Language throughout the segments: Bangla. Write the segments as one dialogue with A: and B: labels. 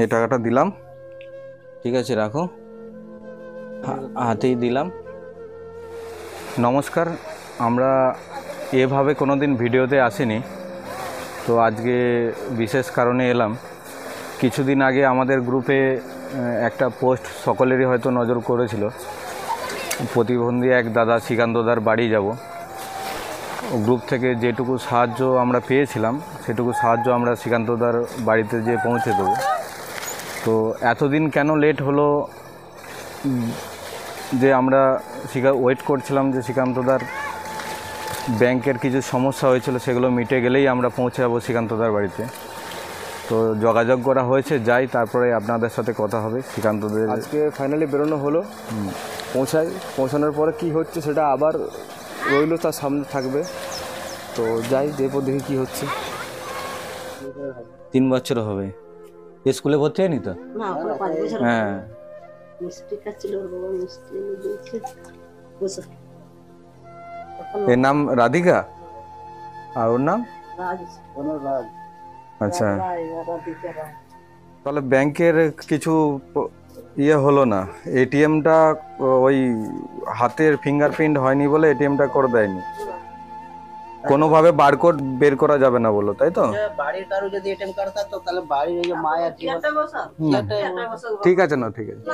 A: এই টাকাটা দিলাম, ঠিক আছে রাখো, হাতেই দিলাম। নমস্কার, আমরা এভাবে কোনো দিন ভিডিওতে আসিনি, তো আজকে বিশেষ কারণে এলাম। কিছুদিন আগে আমাদের গ্রুপে একটা পোস্ট সকলেরই হয়তো নজর করেছিল, প্রতিবন্ধী এক দাদা শ্রীকান্তদার বাড়ি যাব। গ্রুপ থেকে যেটুকু সাহায্য আমরা পেয়েছিলাম সেটুকু সাহায্য আমরা শ্রীকান্তদার বাড়িতে যেয়ে পৌঁছে দেবো। তো এতদিন কেন লেট হলো, যে আমরা ওয়েট করছিলাম যে শ্রীকান্তদার ব্যাংকের কিছু সমস্যা হয়েছিল, সেগুলো মিটে গেলেই আমরা পৌঁছে যাবো শ্রীকান্তদার বাড়িতে। তো যোগাযোগ করা হয়েছে, যাই, তারপরে আপনাদের সাথে কথা হবে। শ্রীকান্তদের
B: আজকে ফাইনালি বেরোনো হলো, পৌঁছানোর পরে কি হচ্ছে সেটা আবার রইলো, তার সামনে থাকবে। তো যাই, যেরপর দেখি কি হচ্ছে।
A: 3 বছর হবে স্কুলে ভর্তি হয়নি তো? হ্যাঁ, এর নাম রাধিকা আর ওর নাম আচ্ছা। তাহলে ব্যাংকের কিছু ইয়ে হলো না, এটিএমটা ওই হাতের ফিঙ্গারপ্রিন্ট হয়নি বলে এটিএমটা করে দেয়নি, কোনোভাবে বারকোড বের করা যাবে না বলো, তাই তো?
C: বাড়ির কারো যদি এটিএম কার্ড থাকতো তাহলে বাড়ির এই যে মায়া কি
A: ঠিক আছে না, ঠিক আছে।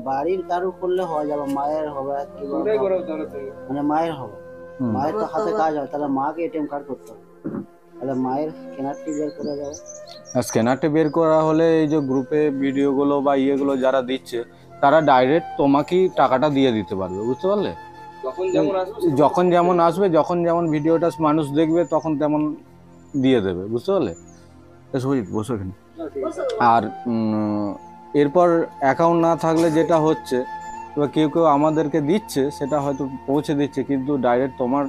C: বাড়ির কারো করলে হয়ে যাবে, মায়ের হবে মানে মায়ের হবে, মায়ের তো হাতে কাজ হয়, তাহলে মাকে এটিএম কার্ড করতে হবে, তাহলে মায়ের স্ক্যানারটি বের করা যাবে।
A: স্ক্যানারটি বের করা হলে এই যে গ্রুপে ভিডিওগুলো বা ইয়েগুলো যারা দিচ্ছে তারা ডাইরেক্ট তোমাকেই টাকাটা দিয়ে দিতে পারবে, বুঝতে পারলে? যখন যেমন আসবে, যখন যেমন ভিডিওটা মানুষ দেখবে তখন তেমন দিয়ে দেবে, বুঝতে পারলে? বসো এখানে। আর এরপর অ্যাকাউন্ট না থাকলে যেটা হচ্ছে, এবার কেউ কেউ আমাদেরকে দিচ্ছে, সেটা হয়তো পৌঁছে দিচ্ছে, কিন্তু ডাইরেক্ট তোমার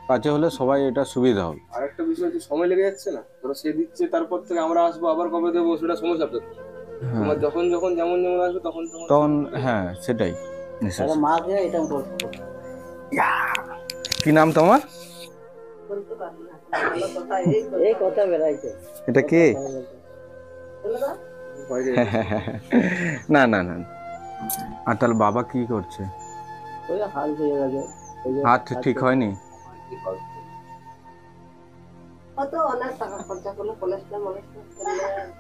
A: কাছে হলে সবাই এটা সুবিধা হবে।
B: আরেকটা বিষয় হচ্ছে সময় লেগে যাচ্ছে না, ধরো সে দিচ্ছে, তারপর থেকে আমরা আসবো, আবার কবে দেবো সেটা সমস্যা তো। তোমার যখন যখন যেমন যেমন আসবে তখন
A: হ্যাঁ, সেটাই।
C: মাকে এটিএম করতে হবে।
A: কি নাম তোমার?
C: এই কথা বেরাইছে।
A: এটা কে? না না না। আর তাহলে বাবা কি করছে? হাত ঠিক হয়নি?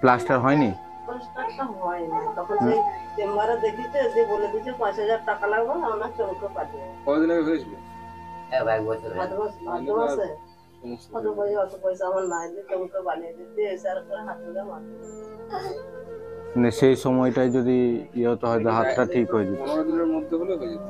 A: প্লাস্টার হয়নি?
B: কতদিন আগে হয়েছিল?
A: সেই সময়টাই যদি ইয়ে হতো হয়তো হাতটা ঠিক হয়ে যেত।
B: 15 দিনের মধ্যে হলে হয়ে যেত।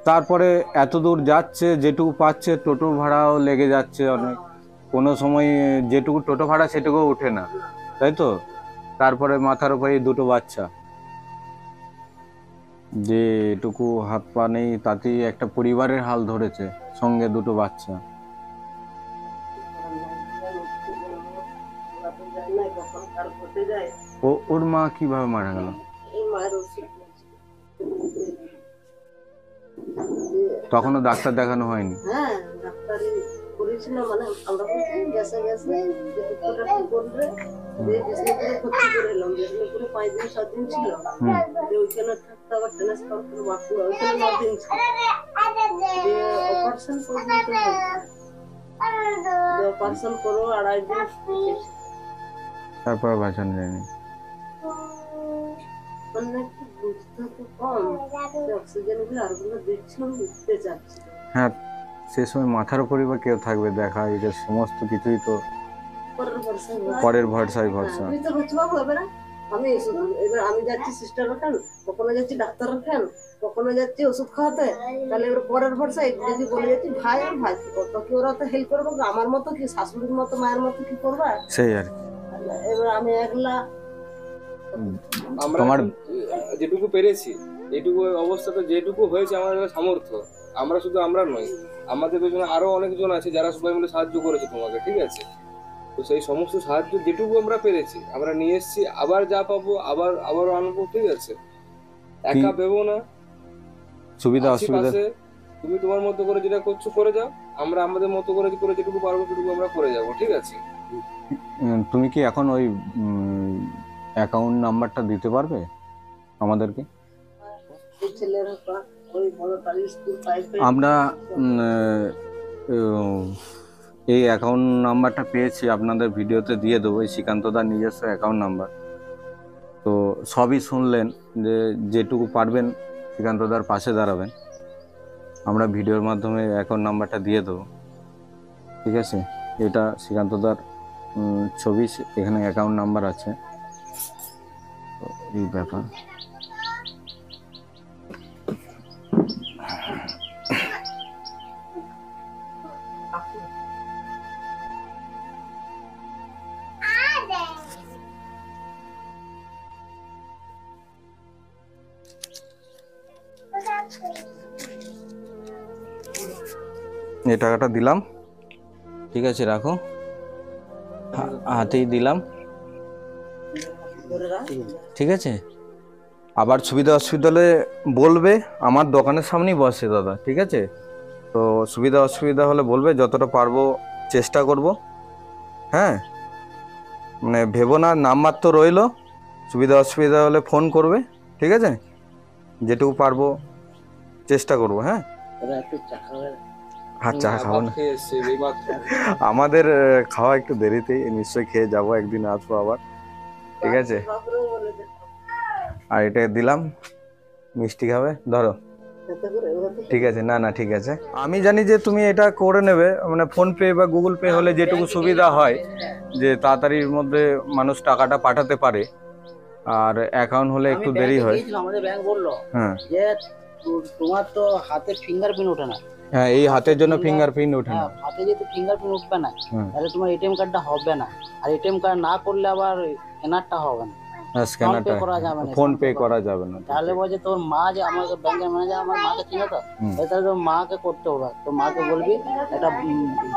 A: তারপরে এত দূর যাচ্ছে, যেটুকু পাচ্ছে টোটো ভাড়াও লেগে যাচ্ছে অনেক, কোনো সময় যেটুকু টোটো ভাড়া সেটুকু ওঠে না, তাই তো? তারপরে মাথার উপরে 2টো বাচ্চা, যে এটুকু হাত পা নেই তাতেই একটা পরিবারের হাল ধরেছে, সঙ্গে 2টো বাচ্চা। ওর মা কিভাবে মারা গেল? তখনও ডাক্তার দেখানো হয়নি? তারপরে বাঁচানো যায়নি। হ্যাঁ, সে সময় মাথার উপরই বা কেউ থাকবে দেখা, এটা সমস্ত কিছুই তো পরের ভরসায় ভরসা।
D: আমি এবার আমি যাচ্ছি সিস্টার ওখান, কখনো যাচ্ছি ডাক্তার ওখান, কখনো যাচ্ছি ওষুধ খাওয়াতে, তাহলে এবার পরের ভরসায় যদি বলে যাচ্ছি ভাই ভাই কত কি ওরা তো হেল্প করবো, আমার মতো কি শাশুড়ির মতো মায়ের মতো কি করবা,
A: সেই আর
D: এবার আমি একলা।
B: আমরা যেটুকু পেরেছি, এইটুকু অবস্থাতে যেটুকু হয়েছে আমাদের সামর্থ্য, আমরা শুধু আমরা নই, আমাদের পেছনে আরো অনেকজন আছে যারা সবাই মিলে সাহায্য করেছে তোমাকে, ঠিক আছে? তো সেই সমস্ত সাহায্য যেটুকু আমরা পেরেছি আমরা নিয়ে এসেছি, আবার যা পাবো আবারও আনবো, ঠিক আছে? একা ভেবো না,
A: সুবিধা
B: আছি
A: অসুবিধা
B: পাশে। তুমি তোমার মতো করে যেটা করছো করে যাও, আমরা আমাদের মতো করে যেটুকু পারবো সেটুকু আমরা করে যাবো, ঠিক আছে?
A: তুমি কি এখন ওই অ্যাকাউন্ট নাম্বারটা দিতে পারবে আমাদেরকে?
D: এই ছেলের ওই বড় তার স্কুল পাইপে
A: আমরা এই অ্যাকাউন্ট নাম্বারটা পেয়েছি, আপনাদের ভিডিওতে দিয়ে দেবো, এই শ্রীকান্তদার নিজস্ব অ্যাকাউন্ট নাম্বার। তো সবই শুনলেন, যে যেটুকু পারবেন শ্রীকান্তদার পাশে দাঁড়াবেন। আমরা ভিডিওর মাধ্যমে অ্যাকাউন্ট নাম্বারটা দিয়ে দেবো, ঠিক আছে? এটা শ্রীকান্তদার ছবি, এখানে অ্যাকাউন্ট নাম্বার আছে। তো এই ব্যাপার। এই টাকাটা দিলাম, ঠিক আছে, রাখো, হাতেই দিলাম, ঠিক আছে? আবার সুবিধা অসুবিধা হলে বলবে, আমার দোকানের সামনেই বসে দাদা, ঠিক আছে? তো সুবিধা অসুবিধা হলে বলবে, যতটা পারবো চেষ্টা করব। হ্যাঁ, মানে ভেবো না, নাম্বার তো রইলো, সুবিধা অসুবিধা হলে ফোন করবে, ঠিক আছে? যেটুকু পারবো চেষ্টা করব। হ্যাঁ,
C: ওরা একটু চা খাবে।
A: হ্যাঁ, চা খাবো না,
B: খেয়ে এসছে এই মাত্র।
A: আমাদের খাওয়া একটু দেরিতেই, নিশ্চয়ই খেয়ে যাবো, একদিন আসবো আবার, ঠিক আছে?
D: বাবুরাও বলে যে
A: আর এটা দিলাম, মিষ্টি খাবে, ধরো,
D: এতে করে ওতে
A: ঠিক আছে? না না, ঠিক আছে, আমি জানি যে তুমি এটা করে নেবে, মানে ফোন পে বা গুগল পে হলে যেটুকু সুবিধা হয়, যে তাড়াতাড়ির মধ্যে মানুষ টাকাটা পাঠাতে পারে, আর অ্যাকাউন্ট হলে একটু দেরি হয়।
C: আমাদের ব্যাংক বললো
A: হ্যাঁ
C: যে তোমার তো হাতে ফিঙ্গারপ্রিন্ট ওঠে না।
A: হ্যাঁ, এই হাতের জন্য ফিঙ্গারপ্রিন্ট ওঠে না।
C: হ্যাঁ, হাতে যেহেতু ফিঙ্গারপ্রিন্ট উঠবে না,
A: হুম।
C: তাহলে তোমার এটিএম কার্ডটা হবে না। আর এটিএম কার্ড না করলে আবার কেনারটা হবে না।
A: হ্যাঁ, স্ক্যানারটা
C: করা যাবে না,
A: ফোন পে করা যাবে না।
C: তাহলে বলছে তোর মা, যে আমাদের ব্যাংকের ম্যানেজার আমার মাকে চিনে তো,
A: হুম।
C: তাহলে তোর মাকে করতে হবে। তো মাকে বলবি একটা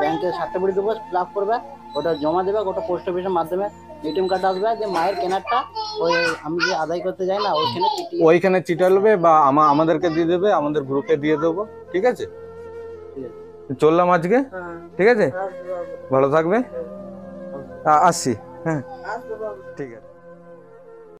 C: ব্যাংকের সার্টিফিকেট দেবো, ফিল আপ করবে, ওটা জমা দেবে, ওটা পোস্ট অফিসের মাধ্যমে এটিএম কার্ড আসবে, যে মায়ের কেনারটা ওই আমি যে আদায় করতে যাই না, ওইখানে
A: ওইখানে চিটালবে বা আমাদেরকে দিয়ে দেবে, আমাদের গ্রুপে দিয়ে দেবো, ঠিক আছে? চললাম আজকে,
D: হ্যাঁ
A: ঠিক আছে?
D: আসবে বাবু
A: ভালো থাকবে, আসছি। হ্যাঁ,
D: আসবে বাবু
A: ঠিক আছে।